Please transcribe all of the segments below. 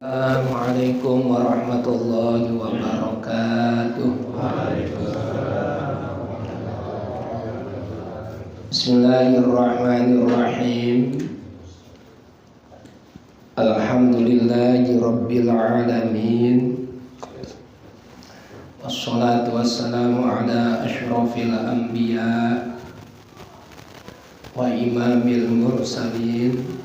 Assalamualaikum warahmatullahi wabarakatuh. Bismillahirrahmanirrahim. Alhamdulillahi rabbil alamin. Wassalatu wassalamu ala asyrafil anbiya wa imamil mursalin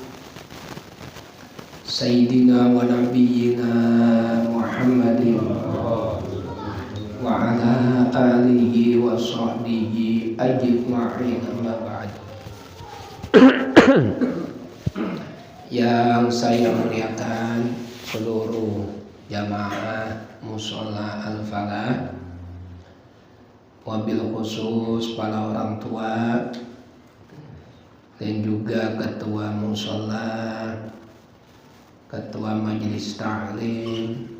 Sayyidina wa nabiyyina Muhammadin wa ala alihi wa sahbihi ajma'in, amma ba'd. Yang saya muliakan seluruh jamaah mushola Al-Falah, wabil khusus para orang tua dan juga ketua mushola, ketua majelis ta'lim.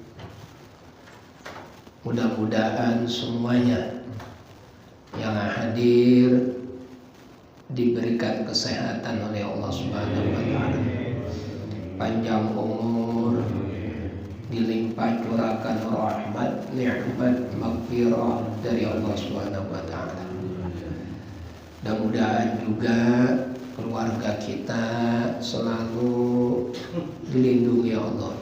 Mudah-mudahan semuanya yang hadir diberikan kesehatan oleh Allah Subhanahu wa taala, panjang umur, dilimpah curahkan rahmat, nikmat, maghfirah dari Allah Subhanahu wa taala. Mudah-mudahan juga keluarga kita selalu dilindungi Allah,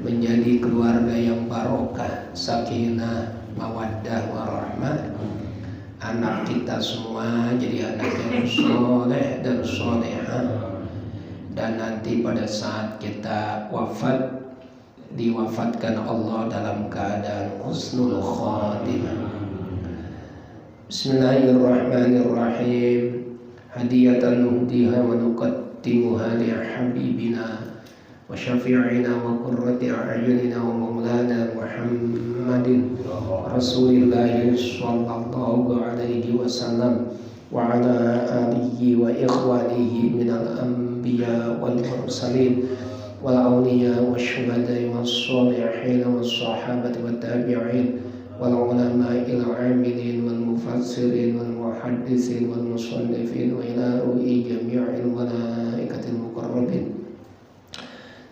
menjadi keluarga yang barokah, sakinah, mawaddah, warahmah. Anak kita semua jadi anak yang soleh dan solehah, dan nanti pada saat kita wafat, diwafatkan Allah dalam keadaan husnul khatimah. Bismillahirrahmanirrahim. Hadiyatan nuhdiha wa nuqaddimuha li habibina wa syafi'ina wa qurrati a'yunina wa maulana Muhammadin Rasulillahi sallallahu alaihi wasallam wa ala alihi wa ikhwanihi minal anbiya wal mursalin wal awliya wa syuhada'i was sholihin was sahabati wat tabi'in wal ulama'il 'amilin wal mufassirin wal muhaddisin wal musannifin wa ila ru'i jami'il malaikatil muqarrabin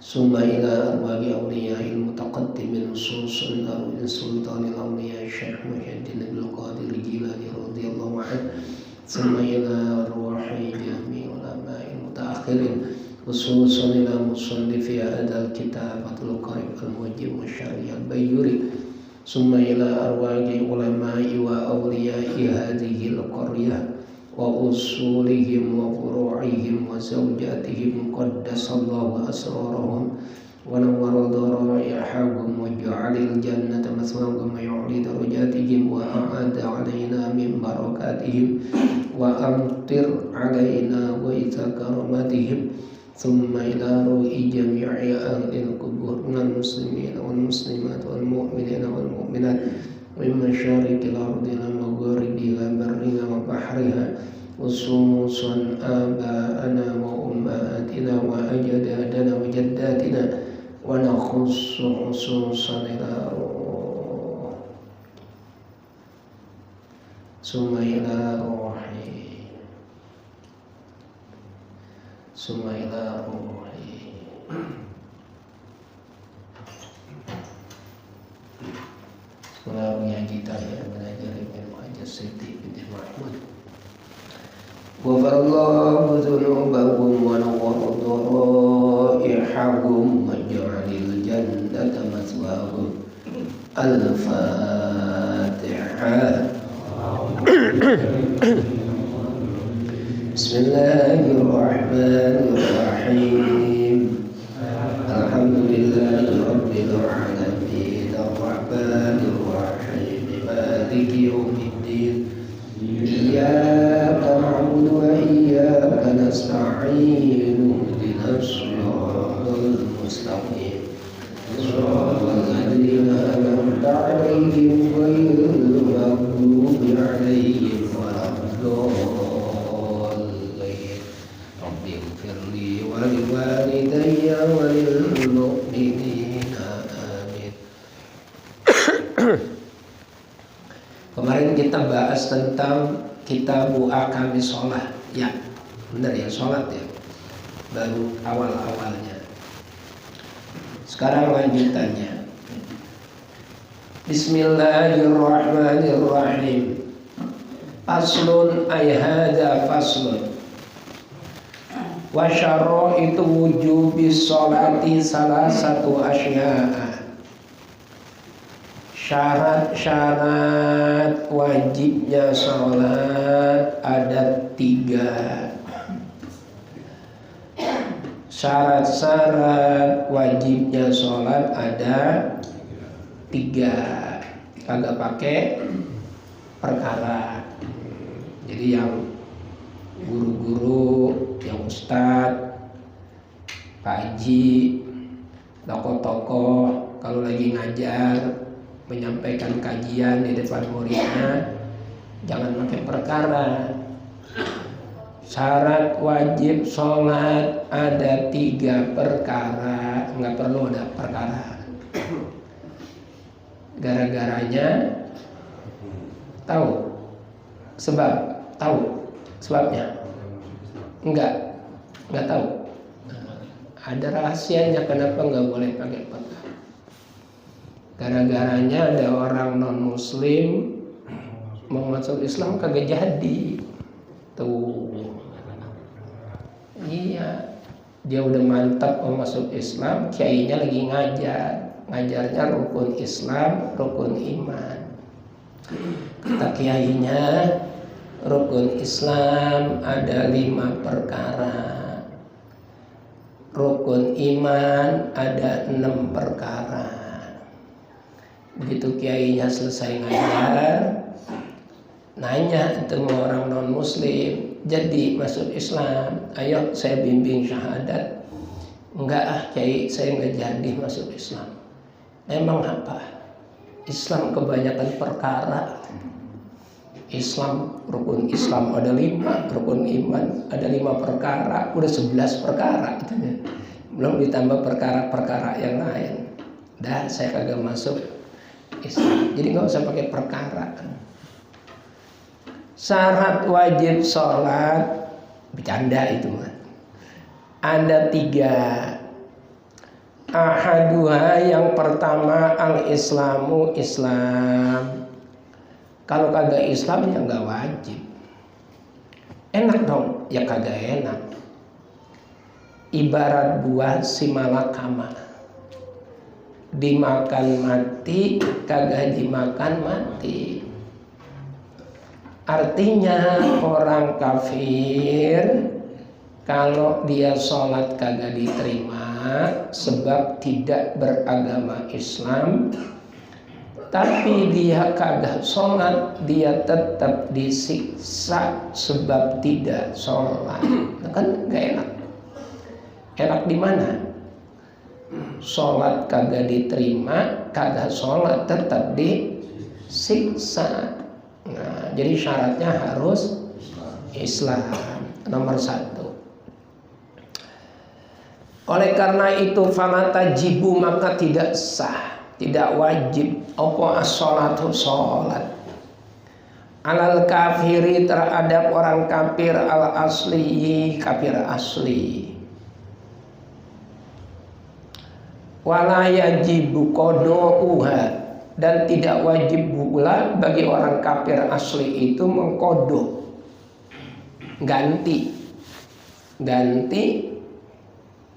summa ila arwahi awliya'il mutaqaddimin khususan arwah sultanil awliya Syekh Muhyiddin Abdul Qadir Jilani radhiyallahu anhu, summa ila arwahi jami'il ulama'il mutaakhirin khususan ila musannifi hadal kitab Fathul Qarib al-Mujib Syari al-Bayyuri, summa ila arwahi ulama'i wa awliya'i hadhihi al-qaryah wa usulihim wa furu'ihim wa zawjatihim qaddasallahu asrarahum wa nawwara daraihahum wa ja'alil jannata maswahum kama yu'li darajatihim wa a'ada 'alaina min barakatihim wa amtir 'alaina wa itha karamatihim, thumma ila ru'i jami'i ahlil qubur minal muslimin wal muslimat wal mu'minina wal mu'minat min masyariqil ardi ila magharibiha barriha wa bahriha, khususan aba'ana wa ummahatina wa ajdadana wa jaddatina, wa nakhussu khususan ila ruh summa ila ruhi summa ila ruhi. Sekolahnya kita yang belajar ilmu aja Siti binti Mahmud. Ghafarallahu dzunubahum wa nawwara daraihahum wa ja'alil jannata maswahum. Al-Fatihah. Bismillahirrahmanirrahim. Alhamdulillahi rabbil alamin arrahmanir rahim maliki yaumiddin iyyaka na'budu wa iyyaka nasta'in ihdinas siratal mustaqim siratal ladzina an'amta 'alaihim ghairil maghdubi 'alaihim waladdallin. Rabbighfirli wa liwalidayya wa lil mu'minina amin. Kemarin kita bahas tentang Kitabu Ahkami Sholat. Ya, benar ya, sholat ya. Baru awal-awalnya. Sekarang lanjutannya. Bismillahirrahmanirrahim. Faslun ay hadza faslun. Wa syaraitu wujubi sholati salasatu asya'a. Syarat-syarat wajibnya sholat ada 3. Syarat-syarat wajibnya sholat ada 3. Kagak pakai perkara. Jadi yang guru-guru, yang ustadz, Pak Haji, tokoh-tokoh kalau lagi ngajar menyampaikan kajian di depan muridnya, jangan pakai perkara. Syarat wajib sholat ada 3 perkara, nggak perlu ada perkara. Gara-garanya tahu sebabnya? Enggak tahu. Ada rahasianya kenapa nggak boleh pakai perkara. Gara-garanya ada orang non muslim mau masuk Islam kagak jadi. Tuh. Iya. Dia udah mantap mau masuk Islam, kiainya lagi ngajarnya rukun Islam, rukun iman. Kata kiainya, rukun Islam ada 5 perkara, rukun iman ada 6 perkara. Begitu kiainya selesai ngajar, nanya itu orang non muslim, jadi masuk Islam, ayo saya bimbing syahadat. Enggak kiai, saya nggak jadi masuk Islam. Emang apa? Islam kebanyakan perkara. Islam, rukun Islam ada 5, rukun iman ada 5 perkara, udah 11 perkara gitu ya. Belum ditambah perkara-perkara yang lain. Dah saya kagak masuk Islam. Jadi nggak usah pakai perkara. Syarat wajib sholat, bercanda itu mah. Ada 3. Ahaduha, yang pertama al-islamu, Islam. Kalau kagak Islam ya nggak wajib. Enak dong? Ya kagak enak. Ibarat buah si malakama, dimakan mati, kagak dimakan mati. Artinya orang kafir kalau dia sholat kagak diterima sebab tidak beragama Islam, tapi dia kagak sholat, dia tetap disiksa sebab tidak sholat. Kan gak enak. Enak di mana? Sholat kagak diterima, kagak sholat tetap disiksa. Nah, jadi syaratnya harus Islam nomor 1. Oleh karena itu fala tajibu, maka tidak sah, tidak wajib apa as-sholatu sholat alal kafiri, terhadap orang kafir al asli, kafir asli. Wala yajibu qada'uha, dan tidak wajib pula bagi orang kafir asli itu mengkodok, ganti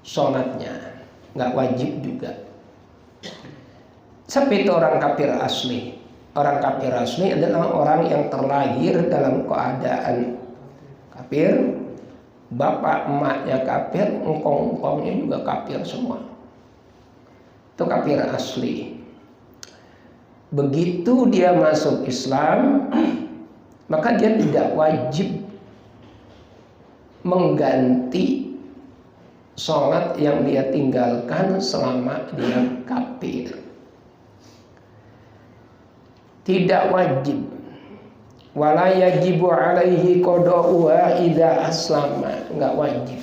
sholatnya, nggak wajib juga. Seperti orang kafir asli. Orang kafir asli adalah orang yang terlahir dalam keadaan kafir, bapak emaknya kafir, engkong-engkongnya juga kafir semua. Itu kafir asli. Begitu dia masuk Islam, maka dia tidak wajib mengganti sholat yang dia tinggalkan selama dia kafir. Tidak wajib. Wala yajibu alaihi qada'uha idza aslama, enggak wajib.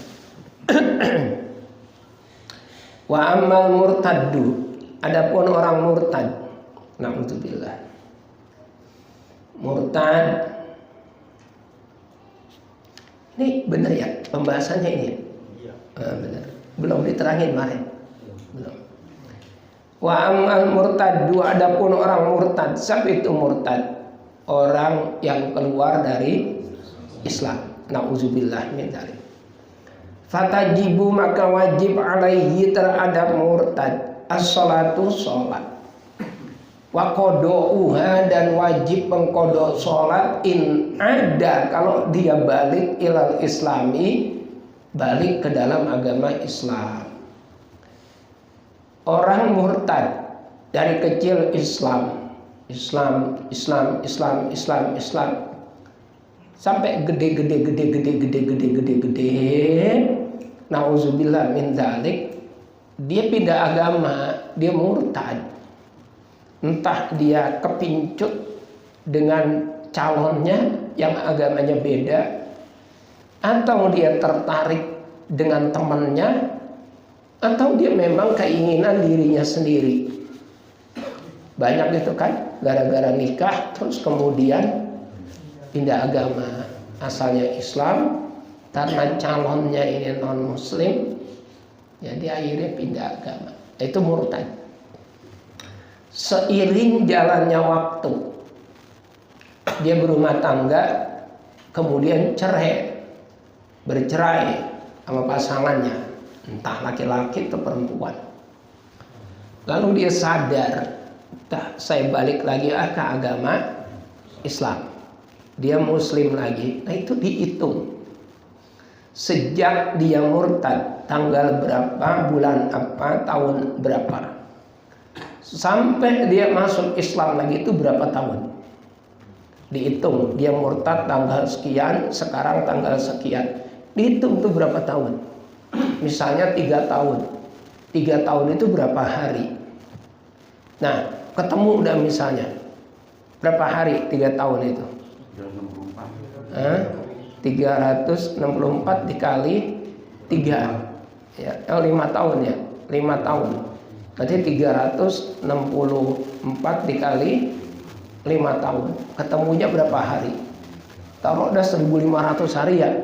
Wa ammal murtaddu, adapun orang murtad, na'udzubillah, murtad ini benar ya pembahasannya ini? Benar. Belum diterangin kemarin. Belum. Wa amal murtaddu, adapun orang murtad, siapa itu murtad? Orang yang keluar dari Islam. Nauzubillah min dzalik. Fatajibu, maka wajib alaihi terhadap murtad as-salatu, salat. Wa qada'uha, dan wajib mengqada salat in ada, kalau dia balik ilal islami, balik ke dalam agama Islam. Orang murtad dari kecil Islam sampai gede, nauzubillah min dzalik, dia pindah agama, dia murtad. Entah dia kepincut dengan calonnya yang agamanya beda, atau dia tertarik dengan temannya, atau dia memang keinginan dirinya sendiri. Banyak itu kan, gara-gara nikah terus kemudian pindah agama. Asalnya Islam, karena calonnya ini non muslim, jadi akhirnya pindah agama. Itu murtad. Seiring jalannya waktu, dia berumah tangga, kemudian bercerai sama pasangannya, entah laki-laki atau perempuan. Lalu dia sadar, saya balik lagi ke agama Islam. Dia muslim lagi. Nah itu dihitung. Sejak dia murtad, tanggal berapa, bulan apa, tahun berapa, sampai dia masuk Islam lagi, itu berapa tahun. Dihitung, dia murtad tanggal sekian, sekarang tanggal sekian. Dihitung itu berapa tahun. Misalnya 3 tahun. 3 tahun itu berapa hari. Nah, ketemu udah misalnya berapa hari 3 tahun itu? 364 dikali 3 ya, 5 tahun ya, 5 tahun. Berarti 364 dikali 5 tahun. Ketemunya berapa hari? Taruh udah 1500 hari ya,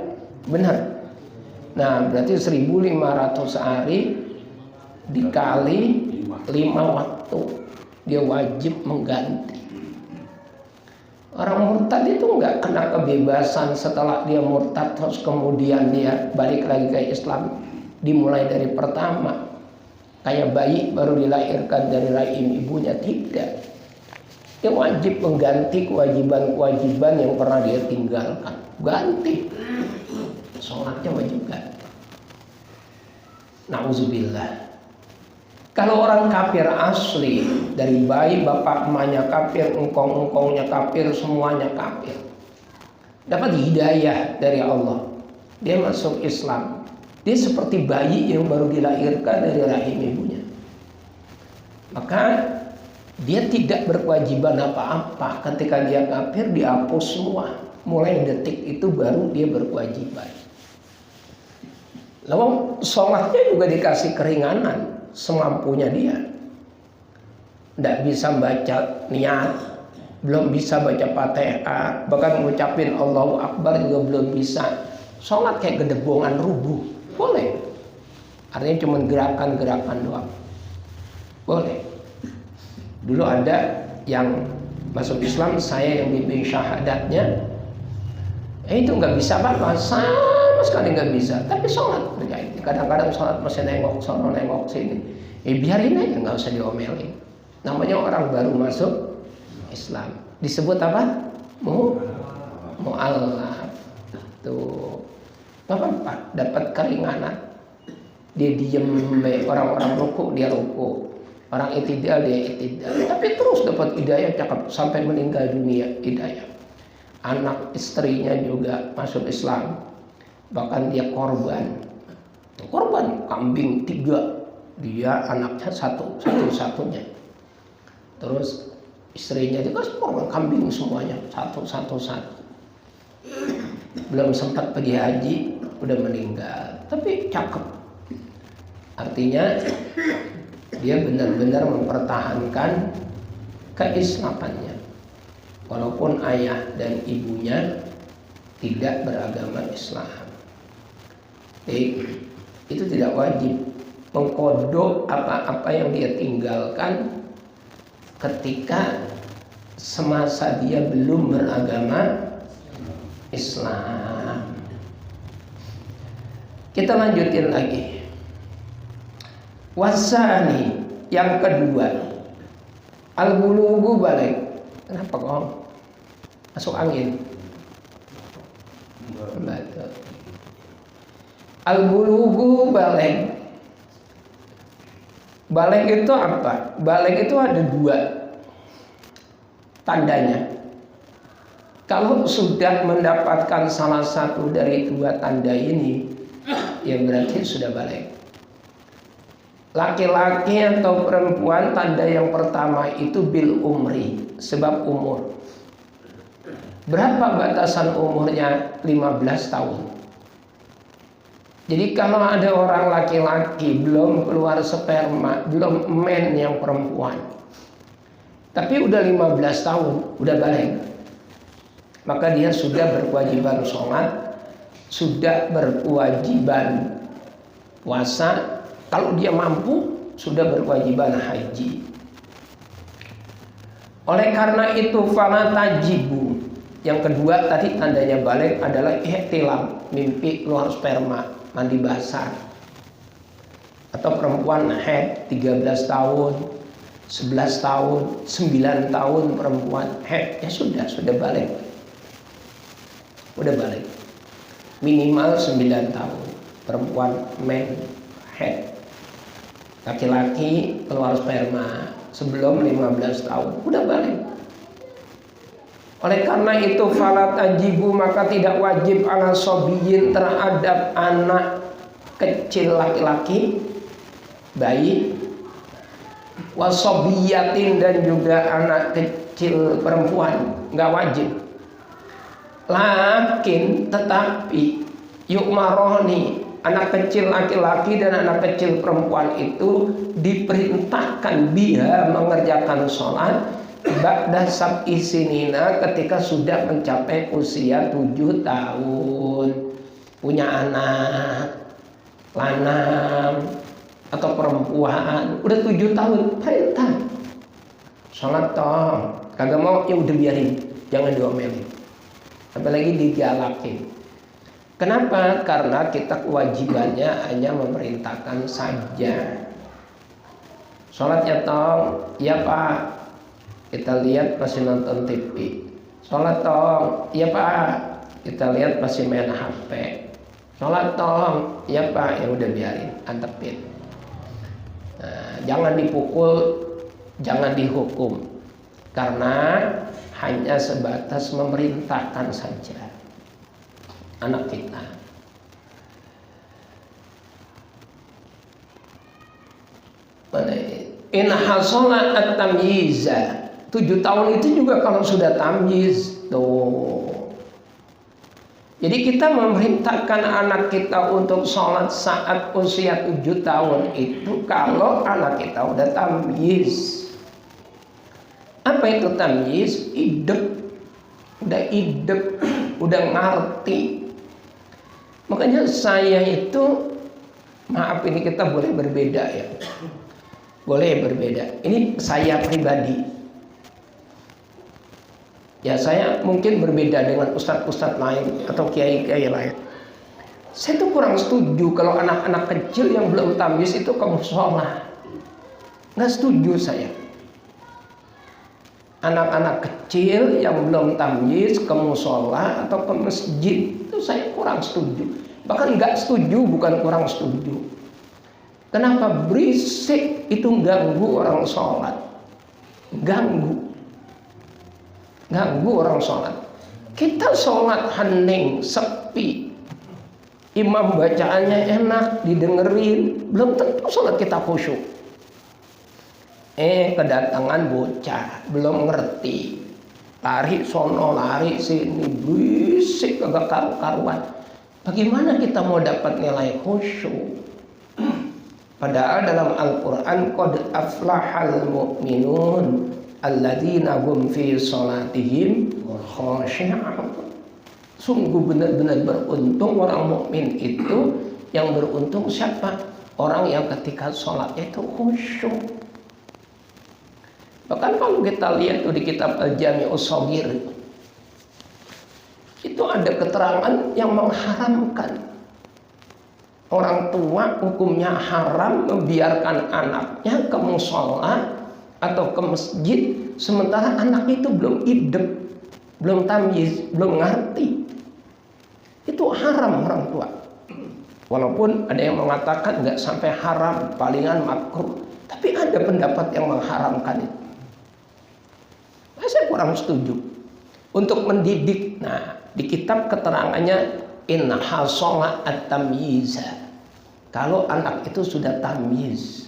benar. Nah, berarti 1500 hari dikali 5 waktu, dia wajib mengganti. Orang murtad itu nggak kena kebebasan setelah dia murtad terus kemudian dia balik lagi ke Islam, dimulai dari pertama. Kayak bayi baru dilahirkan dari rahim ibunya, tidak. Dia wajib mengganti kewajiban-kewajiban yang pernah dia tinggalkan. Ganti. Sholatnya wajib ganti. Nauzubillah. Kalau orang kafir asli, dari bayi bapak emaknya kafir, engkong-engkongnya kafir, semuanya kafir, dapat hidayah dari Allah, dia masuk Islam, dia seperti bayi yang baru dilahirkan dari rahim ibunya. Maka dia tidak berkewajiban apa-apa. Ketika dia kafir, dihapus semua. Mulai detik itu baru dia berkewajiban. Lalu sholatnya juga dikasih keringanan semampunya dia. Tidak bisa baca niat, belum bisa baca Fatihah, bahkan mengucapin Allahu Akbar juga belum bisa. Sholat kayak gedebongan rubuh, boleh. Artinya cuma gerakan-gerakan doang, boleh. Dulu ada yang masuk Islam, saya yang bimbing syahadatnya, itu nggak bisa apa-apa, sama sekali nggak bisa. Tapi sholat kerjain. Kadang-kadang sholat masih nengok sono nengok sini. Biarin aja, nggak usah diomelin. Namanya orang baru masuk Islam. Disebut apa? Mu'allaf. Tuh, apa? Dapat keringanan. Dia diem, orang-orang ruku dia ruku, orang itidal dia itidal. Tapi terus dapat hidayah cakep sampai meninggal dunia hidayah. Anak istrinya juga masuk Islam, bahkan dia korban kambing 3, dia anaknya satu-satunya. Terus istrinya juga korban kambing semuanya satu. Belum sempat pergi haji udah meninggal, tapi cakep. Artinya dia benar-benar mempertahankan keislamannya, walaupun ayah dan ibunya tidak beragama Islam. Itu tidak wajib mengkodok apa-apa yang dia tinggalkan ketika semasa dia belum beragama Islam. Kita lanjutin lagi. Wasani, yang kedua, al-bulughu balik. Kenapa kok masuk angin? Betul. Al-bulughu balik. Balik itu apa? Balik itu ada dua tandanya. Kalau sudah mendapatkan salah satu dari dua tanda ini, ya berarti sudah balik. Laki-laki atau perempuan, tanda yang pertama itu bil umri, sebab umur. Berapa batasan umurnya? 15 tahun. Jadi kalau ada orang laki-laki belum keluar sperma, belum men yang perempuan, tapi udah 15 tahun, udah balik, maka dia sudah berkewajiban sholat, sudah berkewajiban puasa, kalau dia mampu sudah berkewajiban haji. Oleh karena itu fala tajibu. Yang kedua tadi tandanya balik adalah ihtilam, mimpi keluar sperma, mandi basah. Atau perempuan haid 13 tahun, 11 tahun, 9 tahun perempuan haid, ya sudah balik. Udah balik. Minimal 9 tahun perempuan men haid. Laki-laki keluar sperma sebelum 15 tahun, udah balik. Oleh karena itu fala tajibu, maka tidak wajib ala sobiyin terhadap anak kecil laki-laki, bayi, wasobiyatin dan juga anak kecil perempuan, nggak wajib. Lakin tetapi yukmaroni, anak kecil laki-laki dan anak kecil perempuan itu diperintahkan biha mengerjakan sholat ba'da sab'i sinina, ketika sudah mencapai usia 7 tahun, punya anak lanang atau perempuan udah 7 tahun, perintah sholat toh, kagak mau ya udah biarin, jangan diomelin, apalagi digalakin. Kenapa? Karena kita kewajibannya hanya memerintahkan saja. Sholatnya toh, ya pak, kita lihat masih nonton TV. Sholat toh, ya pak, kita lihat masih main HP. Sholat toh, ya pak, ya udah biarin, antepin. Nah, jangan dipukul, jangan dihukum, karena hanya sebatas memerintahkan saja anak kita. In hasola at-tamyiza, 7 tahun itu juga kalau sudah tamyiz tuh. Jadi kita memerintahkan anak kita untuk sholat saat usia 7 tahun itu kalau anak kita udah tamyiz. Apa itu tamyiz? Idep, udah ngerti. Makanya saya itu, maaf ini kita boleh berbeda ya, boleh berbeda. Ini saya pribadi. Ya saya mungkin berbeda dengan ustadz-ustadz lain atau kiai-kiai lain. Saya tuh kurang setuju kalau anak-anak kecil yang belum tamyiz itu ke mushola. Nggak setuju saya. Anak-anak kecil yang belum tamyiz ke mushola atau ke masjid itu saya kurang setuju. Bahkan nggak setuju, bukan kurang setuju. Kenapa? Berisik, itu ganggu orang sholat. Ganggu orang sholat. Kita sholat hening, sepi, imam bacaannya enak, didengerin, belum tentu sholat kita khusyuk. Kedatangan bocah, belum ngerti, lari sono, lari sini, berisik, kagak karu-karuan. Bagaimana kita mau dapat nilai khusyuk? Padahal dalam Al-Quran, qad aflahal mu'minun alladzina hum fi sholatihim khashi'un. Sungguh benar-benar beruntung orang mukmin itu. Yang beruntung siapa? orang yang ketika sholatnya itu khusyuk. Bahkan kalau kita lihat tuh di kitab Al-Jami'us Shaghir, itu ada keterangan yang mengharamkan. Orang tua hukumnya haram membiarkan anaknya ke mushola atau ke masjid sementara anaknya itu belum idep, belum tamyiz, belum ngerti. Itu haram orang tua. Walaupun ada yang mengatakan nggak sampai haram, palingan makruh, tapi ada pendapat yang mengharamkan itu. Nah, saya kurang setuju. Untuk mendidik, nah di kitab keterangannya inna hasola at-tamyiza. Kalau anak itu sudah tamyiz,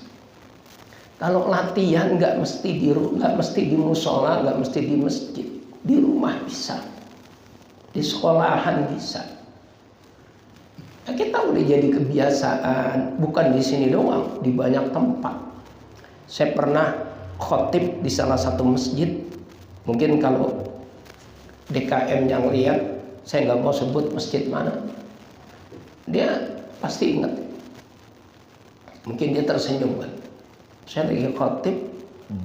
kalau latihan nggak mesti di musola, nggak mesti di masjid, di rumah bisa, di sekolahan bisa. Nah, kita udah jadi kebiasaan, bukan di sini doang, di banyak tempat. Saya pernah khotib di salah satu masjid, mungkin kalau DKM yang lihat, saya nggak mau sebut masjid mana, dia pasti ingat. Mungkin dia tersenyum kan. Saya lagi khotib,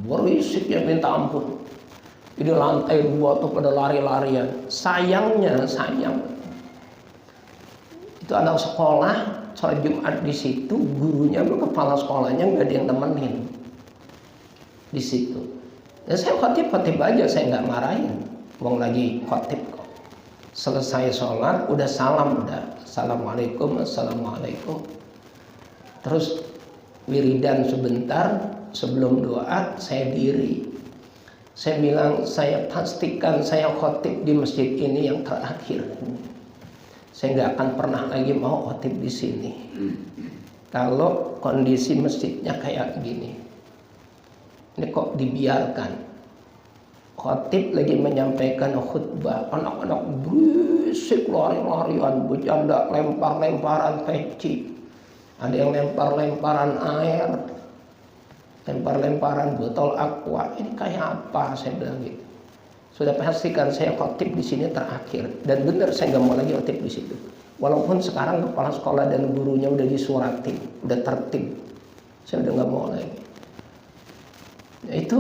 berisiknya minta ampun. Di lantai 2 tuh pada lari-larian. Sayang. Itu anak sekolah, sholat Jumat di situ, gurunya, kepala sekolahnya nggak ada yang temenin di situ. Ya saya khotib aja, saya nggak marahin. Wong lagi khotib kok. Selesai sholat, udah salam, assalamualaikum. Terus wiridan sebentar, sebelum doa saya diri. Saya bilang, saya pastikan saya khotib di masjid ini yang terakhir. Saya nggak akan pernah lagi mau khotib di sini. Kalau kondisi masjidnya kayak gini, ini kok dibiarkan. Khotib lagi menyampaikan khutbah, anak-anak berisik lari-larian, bercanda, lempar-lemparan peci, ada yang lempar-lemparan air, lempar-lemparan botol aqua. Ini kayak apa? Saya bilang gitu. Sudah pastikan saya khotib di sini terakhir, dan benar saya nggak mau lagi khotib di situ. Walaupun sekarang kepala sekolah dan gurunya udah disuratin, udah tertib, saya udah nggak mau lagi. Ya, itu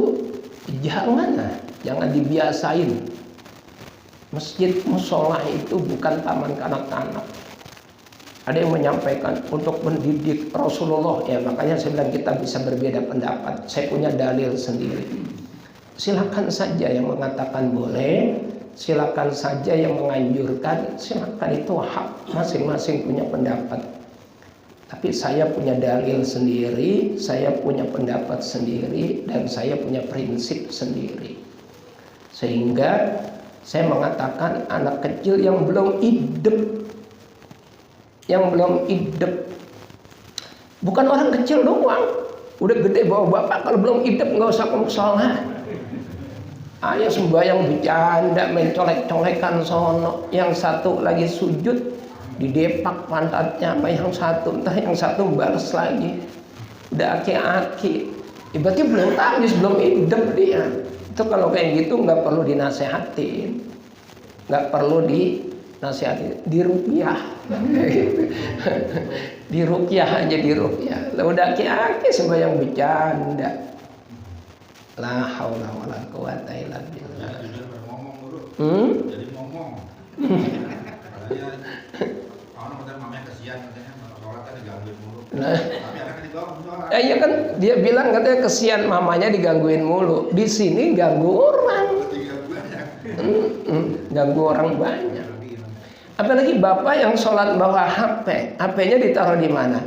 jangan dibiasain. Masjid musola itu bukan taman kanak-kanak. Ada yang menyampaikan untuk mendidik Rasulullah, ya makanya saya bilang kita bisa berbeda pendapat. Saya punya dalil sendiri. Silakan saja yang mengatakan boleh, silakan saja yang menganjurkan, silakan, itu hak masing-masing punya pendapat. Tapi saya punya dalil sendiri, saya punya pendapat sendiri, dan saya punya prinsip sendiri. Sehingga saya mengatakan anak kecil yang belum idep, bukan orang kecil doang, udah gede bawa bapak kalau belum idep nggak usah ke mushola. Ayo sembahyang bercanda, mencolek-colekan sono, yang satu lagi sujud didepak pantatnya sama yang satu, entah yang satu balas lagi, udah aki-aki, berarti belum tamyiz, belum idep dia. Itu kalau kayak gitu nggak perlu dinasehatin, diruqyah, diruqyah aja, diruqyah. Lah udah aki-aki sembahyang bercanda, la haula wala quwata illa billah. Jadi ngomong. Iya kan dia bilang katanya kesian mamanya digangguin mulu. Di sini ganggu orang. Ganggu orang banyak. Apalagi bapak yang sholat bawa HP, HP-nya ditaruh di mana?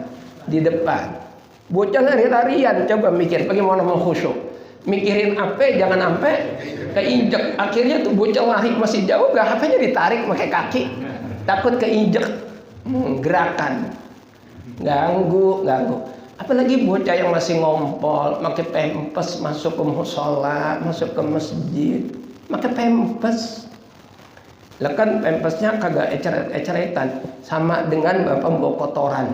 Di depan. Bocah lari-larian, coba mikir bagaimana mau khusyuk. Mikirin HP jangan sampai keinjek. Akhirnya tuh bocah lari masih jauh, HP-nya ditarik pakai kaki. Takut keinjek. Gerakan. Ganggu. Apalagi bocah yang masih ngompol, pakai pempes, masuk ke mushola, masuk ke masjid, pakai pempes. Lah kan pempesnya kagak eceret-eceretan, sama dengan bapak bawa kotoran.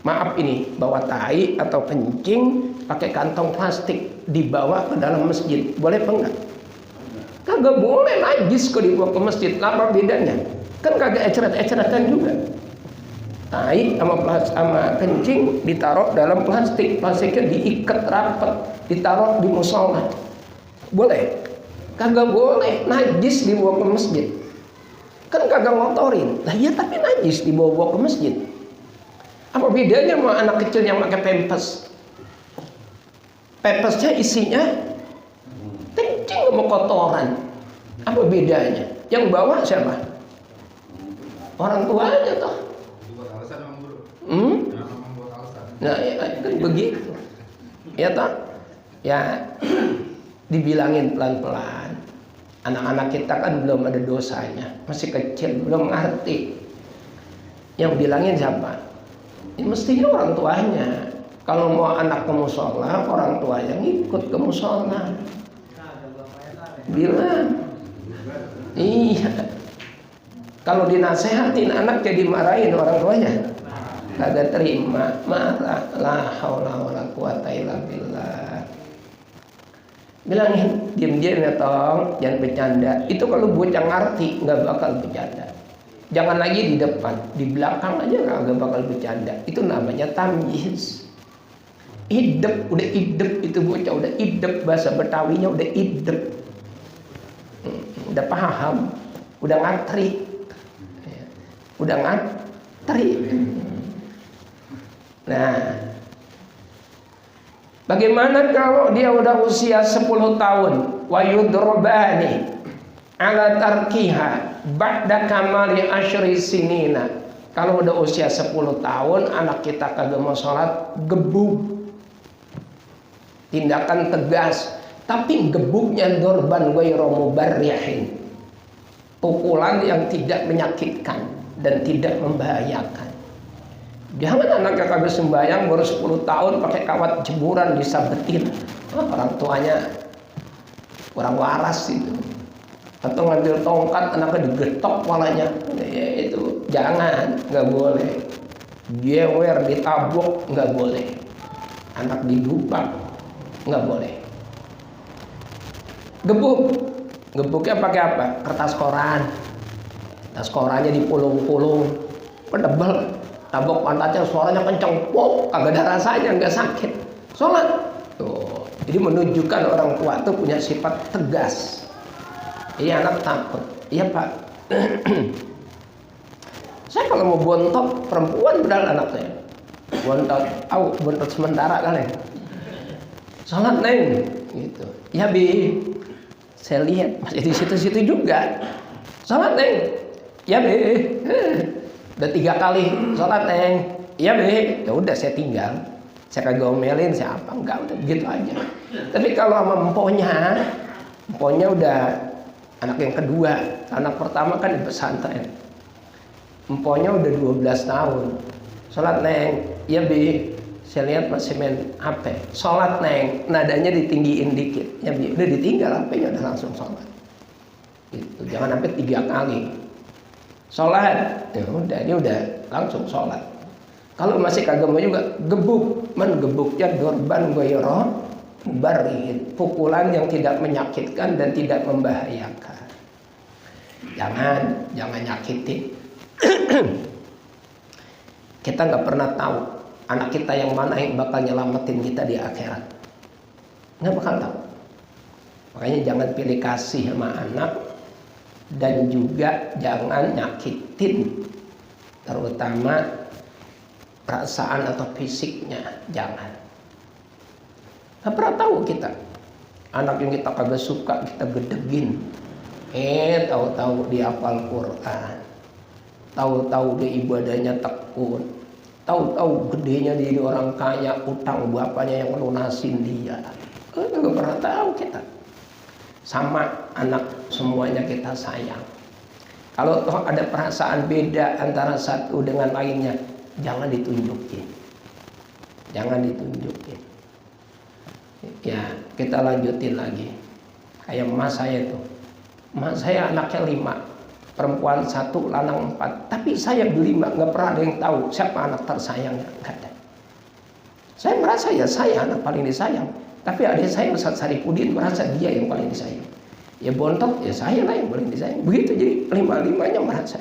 Maaf ini, bawa tai atau kencing pakai kantong plastik dibawa ke dalam masjid, boleh apa enggak? Kagak boleh, najis kok dibawa ke masjid. Apa bedanya? Kan kagak eceret-eceretan juga. Tai sama kencing ditaruh dalam plastik, plastiknya diikat rapat, ditaruh di musola. Boleh? Kagak boleh, najis dibawa ke masjid. Kan kagak ngotorin. Lah iya, tapi najis dibawa ke masjid. Apa bedanya sama anak kecil yang pakai pampers? Pampersnya isinya kencing sama kotoran. Apa bedanya? Yang bawa siapa? Orang tuanya toh. Nah, ya, kan begitu. Ya toh? Ya, dibilangin pelan-pelan. Anak-anak kita kan belum ada dosanya, masih kecil, belum ngerti. Yang bilangin siapa? Ya, mestinya orang tuanya. Kalau mau anak ke musola, orang tuanya ngikut ke musola. Bilang, iya. Kalau dinasehatin anak jadi marahin orang tuanya, kagak terima, marah. La haula wala quwata illa billah. Bilangin, diam-diam ya tong, jangan bercanda. Itu kalau bocah ngerti nggak bakal bercanda. Jangan lagi di depan, di belakang aja nggak bakal bercanda. Itu namanya tamyiz. Idep, udah idep itu bocah, udah idep, bahasa Betawinya udah idep. Udah paham, udah ngatri. Udah ngatri. Nah, bagaimana kalau dia udah usia 10 tahun? Wa yudrobani ala tarkiha ba'da kamali asyri sinina. Kalau udah usia 10 tahun, anak kita kagak mau sholat, gebuk. Tindakan tegas, tapi gebuknya dorban ghairu mubarrihin. Pukulan yang tidak menyakitkan dan tidak membahayakan. Jangan anaknya kagak sembahyang baru 10 tahun pakai kawat jemuran disabetin. Orang tuanya kurang waras itu. Atau ngambil tongkat anaknya digetok kepalanya. Ya, itu jangan, nggak boleh. Jewer ditabuk nggak boleh. Anak didupak nggak boleh. Gebuknya pakai apa? Kertas koran. Kertas korannya dipulung-pulung, pedebel. Tabok pantatnya suaranya kenceng, wow, kagak ada rasanya, nggak sakit. Sholat. Tuh. Jadi menunjukkan orang tua itu punya sifat tegas. Iya, anak takut. Iya pak. Saya kalau mau bontot perempuan padahal anak saya. Bontot sementara kali. Sholat neng, gitu. Ya bi, saya lihat masih di situ-situ juga. Sholat neng, ya bi. Udah 3 kali sholat neng, ya be, ya udah saya tinggal. Saya kagak omelin, saya apa enggak, udah begitu aja. Tapi kalau sama emponya udah anak yang kedua. Anak pertama kan di pesantren. Emponya udah 12 tahun. Sholat neng, ya be. Saya lihat masih main HP. Sholat neng, nadanya ditinggiin dikit. Ya be, udah ditinggal HP-nya, udah langsung sholat. Gitu. Jangan sampai 3 kali. Sholat, ya udah, dia udah langsung sholat. Kalau masih kagak mau juga, gebuk. Gebuknya dorban ghairu mubarrihin. Pukulan yang tidak menyakitkan dan tidak membahayakan. Jangan nyakitin. Kita nggak pernah tahu anak kita yang mana yang bakal nyelamatin kita di akhirat. Nggak bakal tahu. Makanya jangan pilih kasih sama anak. Dan juga jangan nyakitin, terutama perasaan atau fisiknya, jangan. Gak pernah tahu kita anak yang kita kagak suka kita gedegin, tahu-tahu dia hafal Quran, tahu-tahu dia ibadahnya tekun, tahu-tahu gedenya dia orang kaya, utang bapaknya yang lunasin dia. Gak pernah tahu kita. Sama anak semuanya kita sayang. Kalau toh ada perasaan beda antara satu dengan lainnya, jangan ditunjukin. Ya, kita lanjutin lagi. Kayak emas saya tuh. Emas saya anaknya 5, perempuan 1, lanang 4. Tapi saya ber-5, nggak pernah ada yang tahu siapa anak tersayangnya. Nggak ada. Saya merasa ya saya anak paling disayang. Tapi adik saya Ustaz Saripudin merasa dia yang paling disayang. Ya bontot, ya saya lah yang paling disayang. Begitu, jadi 5-5-nya merasa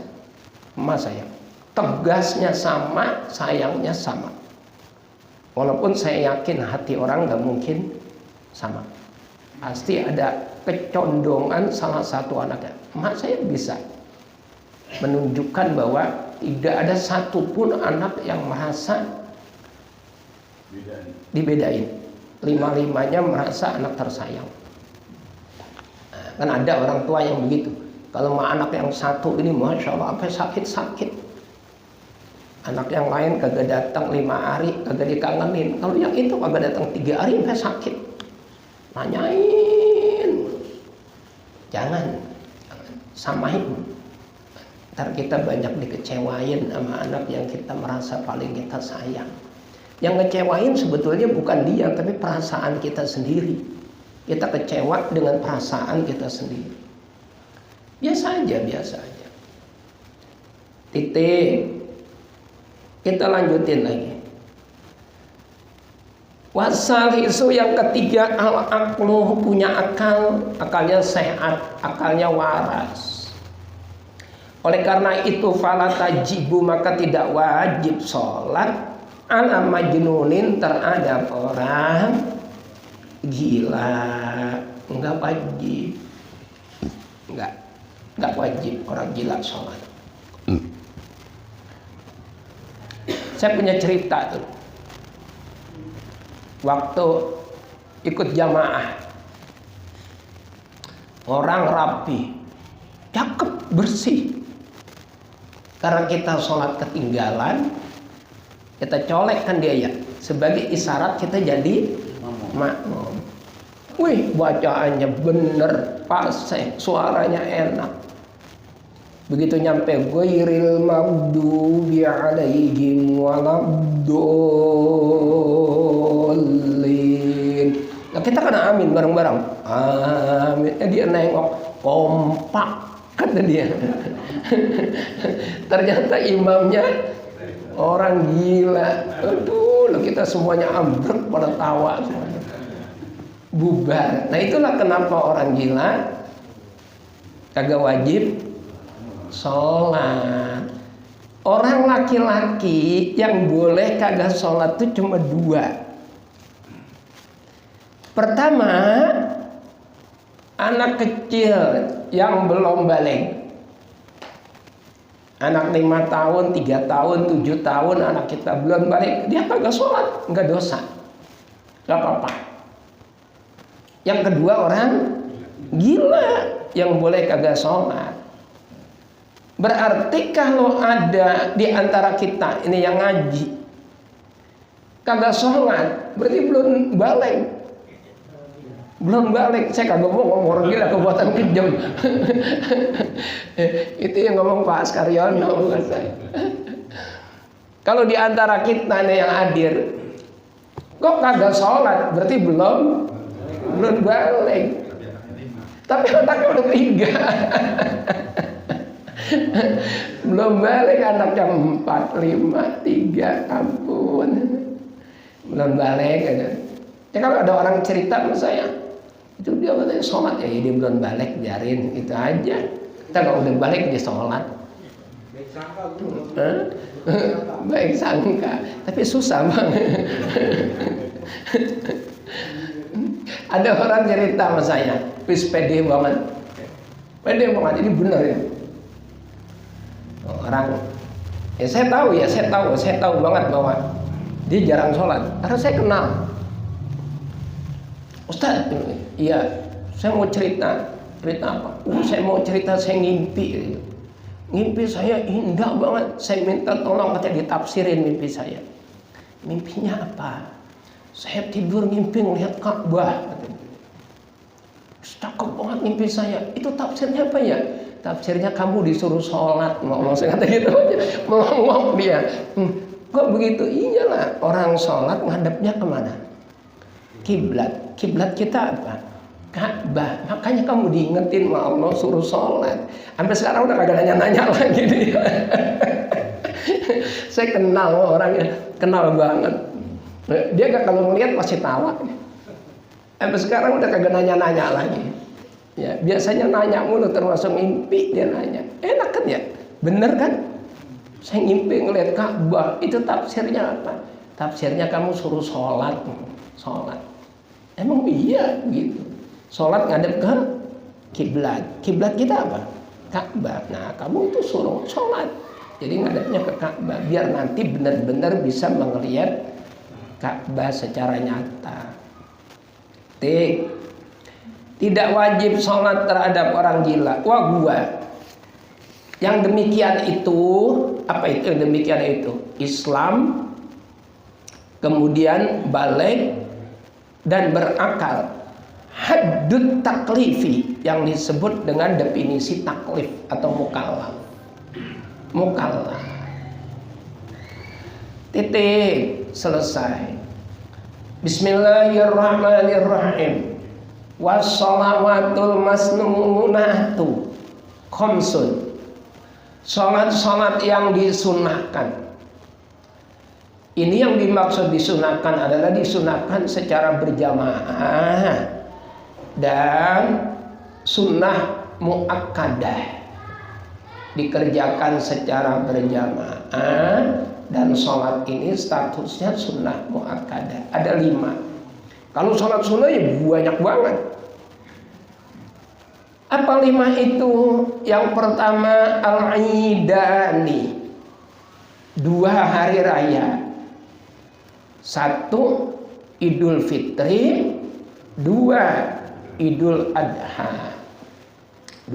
emas saya. tegasnya sama, sayangnya sama. Walaupun saya yakin hati orang gak mungkin sama. Pasti ada kecondongan salah satu anaknya. Emak saya bisa menunjukkan bahwa tidak ada satupun anak yang merasa dibedain. Lima-limanya merasa anak tersayang. Nah, kan ada orang tua yang begitu. Kalau anak yang satu ini Masya Allah sampai sakit-sakit, anak yang lain kagak datang 5 hari kagak dikangenin. Kalau yang itu kagak datang 3 hari sampai sakit, nanyain. Jangan samain. Ntar kita banyak dikecewain sama anak yang kita merasa paling kita sayang. Yang ngecewain sebetulnya bukan dia, tapi perasaan kita sendiri. Kita kecewa dengan perasaan kita sendiri. Biasa aja. Titik. Kita lanjutin lagi. Wasalisu yang ketiga, al-aqlu, punya akal, akalnya sehat, akalnya waras. Oleh karena itu fala tajibu, maka tidak wajib sholat ala majnunin, terhadap orang gila. Enggak wajib. Enggak wajib orang gila sholat. Saya punya cerita tuh. Waktu ikut jamaah, orang rapi, cakep, bersih. Karena kita sholat ketinggalan, kita colekkan dia ya, sebagai isyarat kita jadi makmum. Wih, bacaannya bener, fasih, suaranya enak. Begitu nyampe ghairil maghdubi alaihim waladdallin. Nah, kita kena amin bareng-bareng. Amin. Dia nengok, kompak kata dia. Ternyata imamnya orang gila. Aduh, kita semuanya ambruk pada tawa semuanya. Bubar. Nah, itulah kenapa orang gila kagak wajib sholat. Orang laki-laki yang boleh kagak sholat itu cuma 2. Pertama, anak kecil yang belum balik. Anak 5 tahun, 3 tahun, 7 tahun, anak kita belum balik, dia kagak sholat, nggak dosa, nggak apa-apa. Yang kedua, orang gila yang boleh kagak sholat. Berarti kalau ada di antara kita ini yang ngaji kagak sholat, berarti belum balik. Saya kagak ngomong orang gila kebuatan kejam. Itu yang ngomong Pak Askaryono, bukan saya. Kalau di antara kita nih yang hadir kok kagak sholat, berarti belum balik. Tapi otaknya udah 3. Belum balik, anaknya 4, 5, 3, ampun. Belum balik aja. Ya kalau ada orang cerita sama saya, itu dia katanya sholat, ya dia belum balik, biarin, itu aja. Kita kalau udah balik dia sholat. Baik sangka baik sangka, tapi susah banget. Ada orang cerita sama saya, wis pede banget, ini benar ya. Orang, ya saya tahu banget bahwa dia jarang sholat, karena saya kenal. Ustaz, iya, saya mau cerita apa? Saya mau cerita, saya ngimpi. Mimpi saya indah banget. Saya minta tolong katanya ditafsirin mimpi saya. Mimpinya apa? Saya tidur mimpi ngelihat Ka'bah. Cakep banget mimpi saya. Itu tafsirnya apa ya? Tafsirnya kamu disuruh sholat. Mau saya kata gitu aja. Melongok dia. Kok begitu? Iyalah, orang sholat ngadepnya kemana? Kiblat. Kiblat kita apa? Ka'bah. Makanya kamu diingetin sama Allah suruh sholat. Sampai sekarang udah kagak nanya-nanya lagi dia. Saya kenal orangnya, kenal banget. Dia gak kalau ngeliat pasti tawa. Sampai sekarang udah kagak nanya-nanya lagi. Ya, biasanya nanya mulu, termasuk mimpi dia nanya. Enak kan ya? Bener kan? Saya ngimpi ngeliat Ka'bah. Itu tafsirnya apa? Tafsirnya kamu suruh sholat. Emang iya gitu. Sholat ngadep ke kiblat. Kiblat kita apa? Ka'bah. Nah, kamu itu suruh sholat. Jadi ngadepnya ke Ka'bah. Biar nanti benar-benar bisa melihat Ka'bah secara nyata. Tidak wajib sholat terhadap orang gila. Wah, gua. Yang demikian itu, apa itu yang demikian itu? Islam, kemudian balik dan berakal. Haddut taklifi yang disebut dengan definisi taklif atau mukallaf. Titik, selesai. Bismillahirrahmanirrahim. Wassalawatul masnunatu khamsun. Salat yang disunahkan. Ini yang dimaksud disunahkan adalah disunahkan secara berjamaah dan sunnah muakkadah, dikerjakan secara berjamaah. Dan sholat ini statusnya sunnah muakkadah. Ada 5. Kalau sholat sunnah ya banyak banget. Apa 5 itu? Yang pertama al-idani, 2 hari raya. 1 Idul Fitri, 2 Idul Adha. 1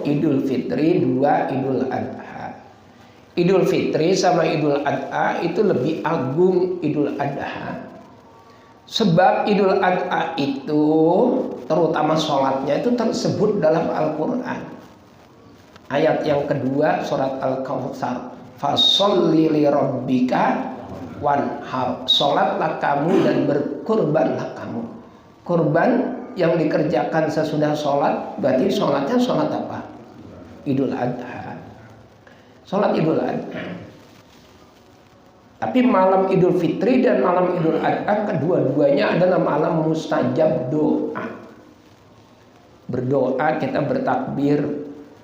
Idul Fitri, 2 Idul Adha. Idul Fitri sama Idul Adha itu lebih agung Idul Adha. Sebab Idul Adha itu terutama sholatnya itu tersebut dalam Al-Quran. Ayat yang kedua surat Al-Kautsar. Fasholli li rabbika wanhar. Sholatlah kamu dan berkurbanlah kamu. Kurban yang dikerjakan sesudah sholat, berarti sholatnya sholat apa? Idul Adha. Sholat Idul Adha. Tapi malam Idul Fitri dan malam Idul Adha kedua-duanya adalah malam mustajab doa. Berdoa, kita bertakbir,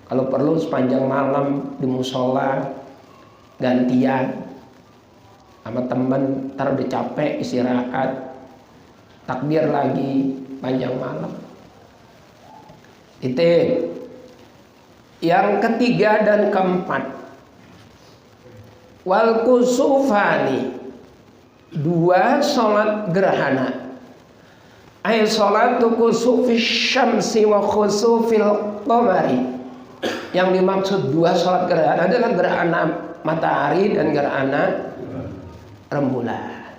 kalau perlu sepanjang malam di musola, gantian sama temen, ntar udah capek istirahat, takbir lagi panjang malam. Titik. Yang ketiga dan keempat, wal kusufani, 2 sholat gerhana. Ay sholatu kusufis syamsi wa khusufil qamari. Yang dimaksud 2 sholat gerhana adalah gerhana matahari dan gerhana rembulan.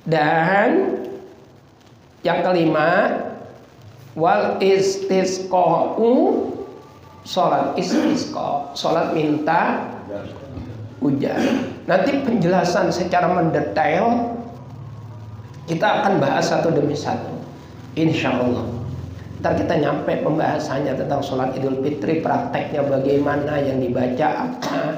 Dan yang kelima wal istisqa'u, sholat istisqa, sholat minta hujan. Nanti penjelasan secara mendetail kita akan bahas satu demi satu, insya Allah. Ntar kita nyampe pembahasannya tentang sholat Idul Fitri, prakteknya bagaimana, yang dibaca apa.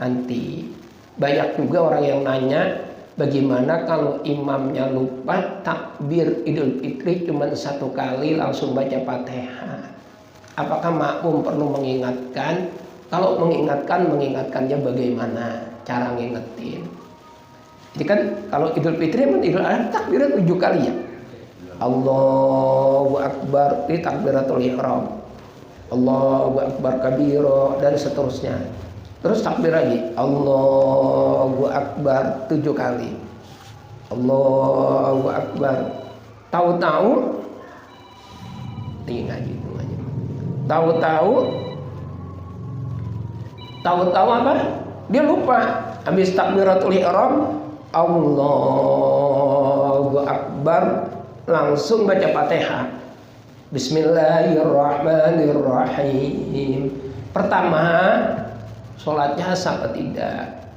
Nanti banyak juga orang yang nanya, bagaimana kalau imamnya lupa takbir Idul Fitri cuma 1 kali langsung baca Fatihah? Apakah makmum perlu mengingatkan? Kalau mengingatkannya bagaimana cara ngingetin? Jadi kan kalau Idul Fitri Idul Adha takbirnya 7 kali ya. Allahu Akbar di takbiratul ihram, Allahu Akbar kabiro, dan seterusnya. Terus takbir lagi, Allahu Akbar 7 kali, Allahu Akbar. Tahu-tahu tinggal gitu aja. Tahu-tahu apa? Dia lupa. Habis takbiratul ihram, Allahu Akbar, langsung baca Fatihah. Bismillahirrahmanirrahim. Pertama, sholatnya sah atau tidak.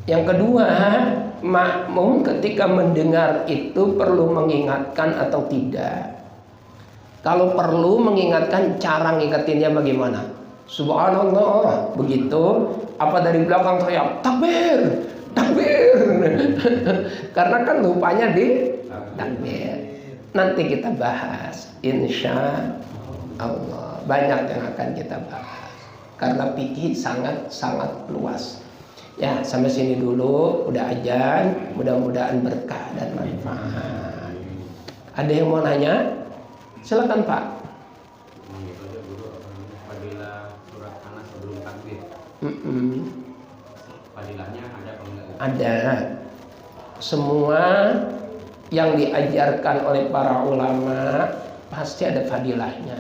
Yang kedua, makmum ketika mendengar itu perlu mengingatkan atau tidak. Kalau perlu mengingatkan, cara ngingetinnya bagaimana? Subhanallah, begitu. Apa dari belakang teriak takbir, takbir? Karena kan lupanya di takbir. Nanti kita bahas, insya Allah. Banyak yang akan kita bahas karena fikih sangat luas. Ya, sampai sini dulu, udah azan, mudah-mudahan berkah dan manfaat. Ada yang mau nanya? Silakan Pak. Fadilah surat Anas sebelum takbir. Fadilahnya ada apa enggak? Ada. Semua yang diajarkan oleh para ulama pasti ada fadilahnya.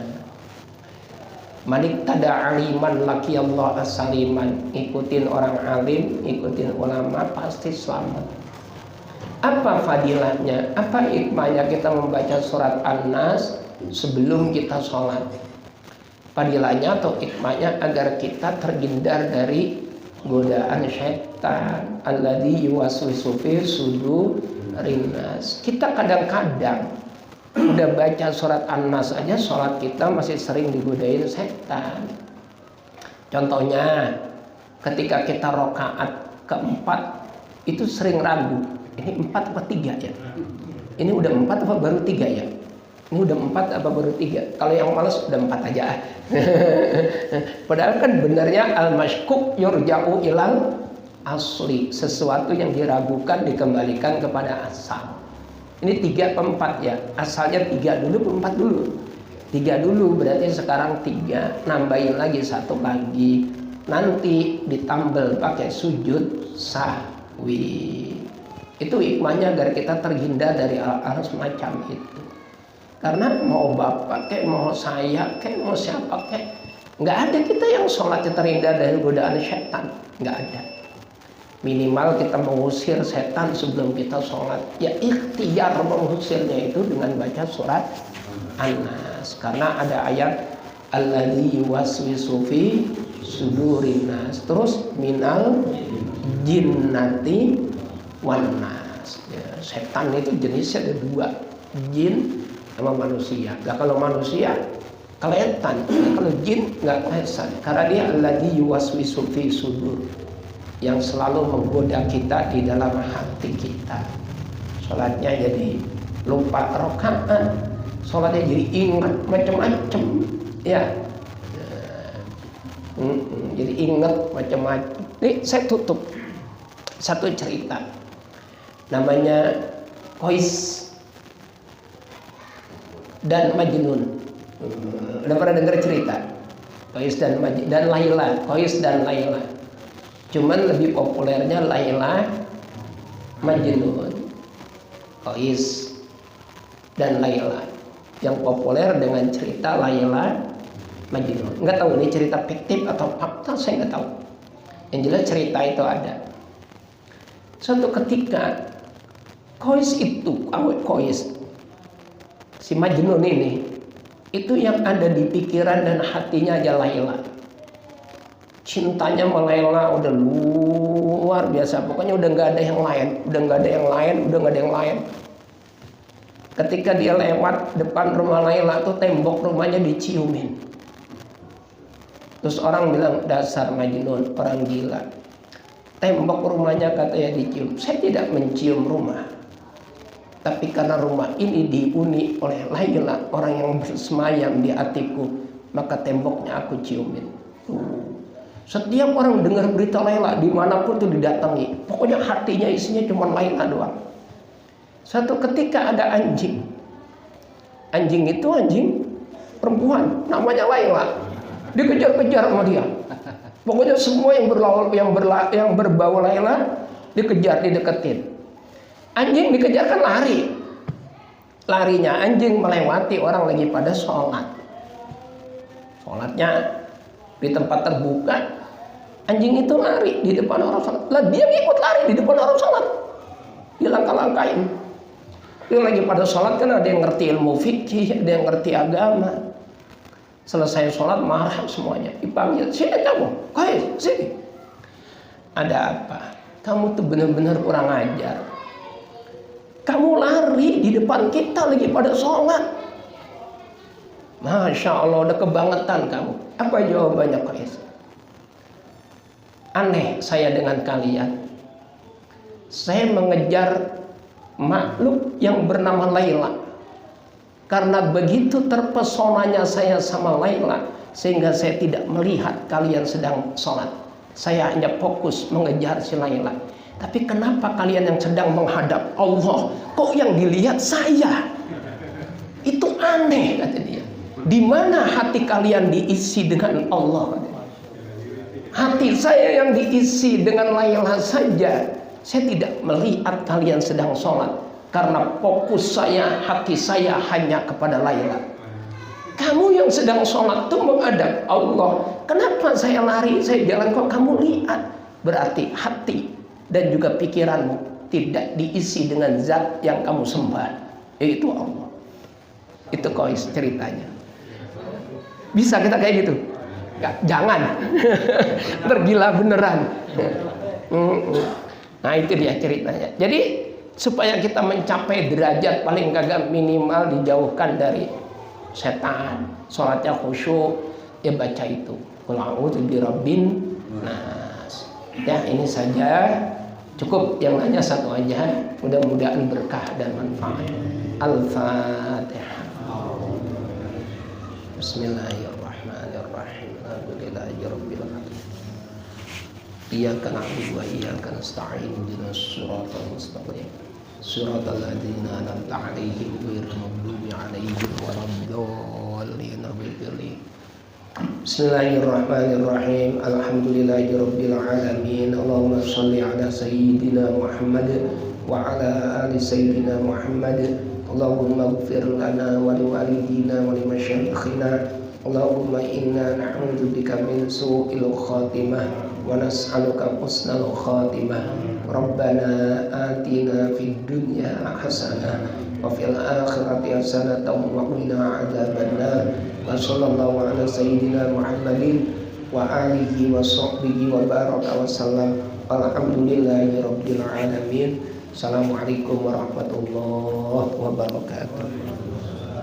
Manik tada aliman laki Allah asaliman. Ikutin orang alim, ikutin ulama pasti selamat. Apa fadilahnya? Apa hikmahnya kita membaca surat An-Nas sebelum kita sholat? Fadilahnya atau hikmahnya agar kita terhindar dari godaan syaitan. Alladzi yuwaswisu fi sudurin nas. Kita kadang-kadang udah baca surat An-Nas aja, sholat kita masih sering digodain setan. Contohnya, ketika kita rokaat keempat itu sering ragu. Ini 4 apa 3 ya? Ini udah 4 apa baru 3 ya? Ini udah 4 apa baru 3? Kalau yang males udah 4 aja. Padahal kan benarnya al-mashkuk yurja'u ilal asli. Sesuatu yang diragukan dikembalikan kepada asal. Ini 3 apa 4 ya? Asalnya 3 dulu apa 4 dulu? 3 dulu, berarti sekarang 3. Nambahin lagi 1 lagi. Nanti ditambal pakai sujud sahwi. Itu hikmahnya agar kita terhindar dari hal-hal semacam itu. Karena mau bapak kayak, mau saya kayak, mau siapa kayak, nggak ada kita yang sholatnya terhindar dari godaan setan. Nggak ada. Minimal kita mengusir setan sebelum kita sholat. Ya ikhtiar mengusirnya itu dengan baca surat An-Nas. Karena ada ayat alladzi yuwaswisu fi sudurin nas. Terus minal jinnati wan nas. Ya, setan itu jenisnya ada 2, jin sama manusia. Nah, kalau manusia kelihatan, kalau jin nggak kelihatan. Karena dia alladzi yuwaswisu fi sudur, yang selalu menggoda kita di dalam hati kita. Sholatnya jadi lupa rakaat, sholatnya jadi ingat macam-macam, ya. Jadi ingat macam-macam. Nih saya tutup satu cerita, namanya Qais dan Majnun. Udah pernah dengar cerita Qais dan Laila? Qais dan Laila. Cuman lebih populernya Laila Majnun. Qais dan Laila. Yang populer dengan cerita Laila Majnun. Nggak tahu ini cerita fiktif atau fakta, saya nggak tahu. Yang jelas cerita itu ada. Suatu ketika Qais itu, Qais, si Majnun ini, itu yang ada di pikiran dan hatinya aja Laila. Cintanya sama Laila udah luar biasa. Pokoknya udah nggak ada yang lain, udah nggak ada yang lain. Ketika dia lewat depan rumah Laila tuh, tembok rumahnya diciumin. Terus orang bilang, dasar Majnun, orang gila. Tembok rumahnya katanya dicium. Saya tidak mencium rumah, tapi karena rumah ini dihuni oleh Laila, orang yang bersemayam di hatiku, maka temboknya aku ciumin. Setiap orang dengar berita Laila, dimanapun tuh didatangi. Pokoknya hatinya isinya cuma Laila doang. Suatu ketika ada anjing. Anjing itu anjing perempuan, namanya Laila. Dikejar-kejar sama dia. Pokoknya semua yang berbau Laila dikejar, dideketin. Anjing dikejar kan lari. Larinya anjing melewati orang lagi pada sholat. Sholatnya di tempat terbuka. Anjing itu lari di depan orang sholat. Lah dia ngikut lari di depan orang sholat. Dia langkah-langkahin. Dia lagi pada sholat kan ada yang ngerti ilmu fikih, ada yang ngerti agama. Selesai sholat marah semuanya. Dipanggil, sini kamu, Qais, sini. Ada apa? Kamu tuh benar-benar kurang ajar. Kamu lari di depan kita lagi pada sholat. Masya Allah, udah kebangetan kamu. Apa jawabannya Qais? Aneh saya dengan kalian. Saya mengejar makhluk yang bernama Laila. Karena begitu terpesonanya saya sama Laila, sehingga saya tidak melihat kalian sedang sholat. Saya hanya fokus mengejar si Laila. Tapi kenapa kalian yang sedang menghadap Allah, kok yang dilihat saya? Itu aneh, kata dia. Di mana hati kalian diisi dengan Allah? Hati saya yang diisi dengan Laila saja. Saya tidak melihat kalian sedang sholat, karena fokus saya, hati saya hanya kepada Laila. Kamu yang sedang sholat tuh menghadap Allah. Kenapa saya lari, saya jalan, kok kamu lihat? Berarti hati dan juga pikiranmu tidak diisi dengan zat yang kamu sembah, yaitu Allah. Itu kois ceritanya. Bisa kita kayak gitu? Nggak, jangan. Bergila beneran. Nah itu dia ceritanya. Jadi supaya kita mencapai derajat paling kagak minimal dijauhkan dari setan, sholatnya khusyuk, ya baca itu. Qul a'udzu birabbin nas. Ya ini saja. Cukup, yang nanya satu aja. Mudah-mudahan berkah dan manfaat. Al-Fatihah. Bismillahirrahmanirrahim. Alhamdulillahirabbil alamin. Iyyaka na'budu wa iyyaka nasta'in. Ihdinas siratal mustaqim. Siratal ladzina an'amta 'alaihim ghairil maghdubi 'alaihim waladdallin. Bismillahirrahmanirrahim. Alhamdulillahirabbil alamin. Allahumma shalli ala sayyidina Muhammad wa ala ali sayyidina Muhammad. Allahumma ighfir lana wa liwalidina wa limasyayikhina. Allahumma inna na'udzubika min su'il khatimah wa nas'aluka husnal khatimah. Rabbana atina fid dunya hasanah wa fil akhirati hasanah wa qina adzabannar. Wa sallallahu ala sayyidina Muhammadin wa alihi wa sahbihi wa baraka wa sallam. Alhamdulillahi rabbil alamin. Assalamualaikum warahmatullahi wabarakatuh.